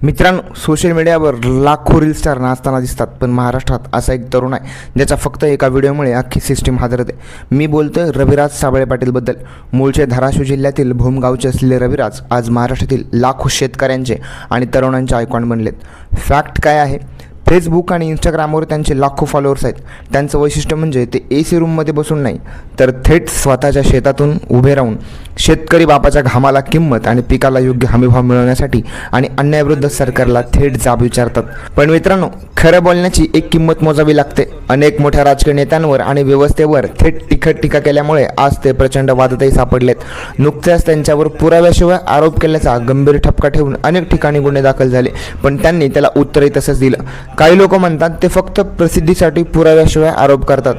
मित्रांनो, सोशल मीडियावर लाखो रील स्टार नाचताना दिसतात, पण महाराष्ट्रात असा एक तरुण आहे ज्याचा फक्त एका व्हिडिओमुळे अख्खी सिस्टीम हादरते. मी बोलतोय रविराज साबळे पाटीलबद्दल. मूळचे धाराशिव जिल्ह्यातील भूम गावचे असलेले रविराज आज महाराष्ट्रातील लाखो शेतकऱ्यांचे आणि तरुणांचे आयकॉन बनलेत. फॅक्ट काय आहे? फेसबुक आणि इंस्टाग्रामवर त्यांचे लाखो फॉलोअर्स आहेत. त्यांचं वैशिष्ट्य म्हणजे ते AC रूममध्ये बसून नाही, तर थेट स्वतःच्या शेतातून उभे राहून शेतकरी बापाच्या घामाला किंमत आणि पिकाला योग्य हमीभाव मिळवण्यासाठी आणि अन्यायाविरुद्ध सरकारला थेट जाब विचारतात. पण मित्रांनो, खरं बोलण्याची एक किंमत मोजावी लागते. अनेक मोठ्या राजकीय नेत्यांवर आणि व्यवस्थेवर थेट तिखट टीका केल्यामुळे आज ते प्रचंड वादातही सापडलेत. नुकत्याच त्यांच्यावर पुराव्याशिवाय आरोप केल्याचा गंभीर ठपका ठेवून अनेक ठिकाणी गुन्हे दाखल झाले, पण त्यांनी त्याला उत्तरही तसंच दिलं. काही लोक म्हणतात ते फक्त प्रसिद्धीसाठी पुराव्याशिवाय आरोप करतात,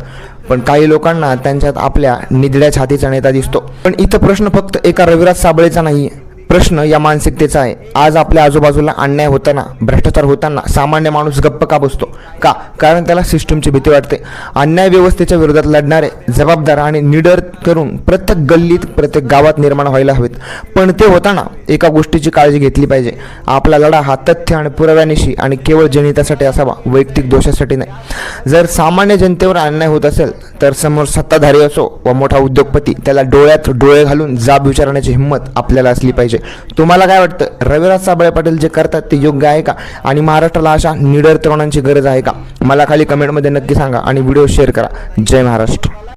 पण काही लोकांना त्यांच्यात आपल्या निधड्या छातीचा नेता दिसतो. पण इथं प्रश्न फक्त एका रविराज साबळेचा नाही, प्रश्न या मानसिकतेचा आहे. आज आपल्या आजूबाजूला अन्याय होताना, भ्रष्टाचार होताना सामान्य माणूस गप्प का बसतो? का? कारण त्याला सिस्टमची भीती वाटते. अन्याय व्यवस्थेच्या विरोधात लढणारे जबाबदार आणि निडर करून प्रत्येक गल्लीत, प्रत्येक गावात निर्माण व्हायला हवेत. पण ते होताना एका गोष्टीची काळजी घेतली पाहिजे. आपला लढा हा तथ्य आणि पुराव्यानिशी आणि केवळ जनहितासाठी असावा, वैयक्तिक दोषासाठी नाही. जर सामान्य जनतेवर अन्याय होत असेल तर समोर सत्ताधारी असो व मोठा उद्योगपती, त्याला डोळ्यात डोळे घालून जाब विचारण्याची हिंमत आपल्याला असली पाहिजे. तुम्हाला काय वाटतं? रविराज साबळे पाटील जे करतात ते योग्य आहे का? आणि महाराष्ट्राला अशा निडर तरुणांची गरज आहे का? मला खाली कमेंटमध्ये नक्की सांगा आणि व्हिडिओ शेअर करा. जय महाराष्ट्र.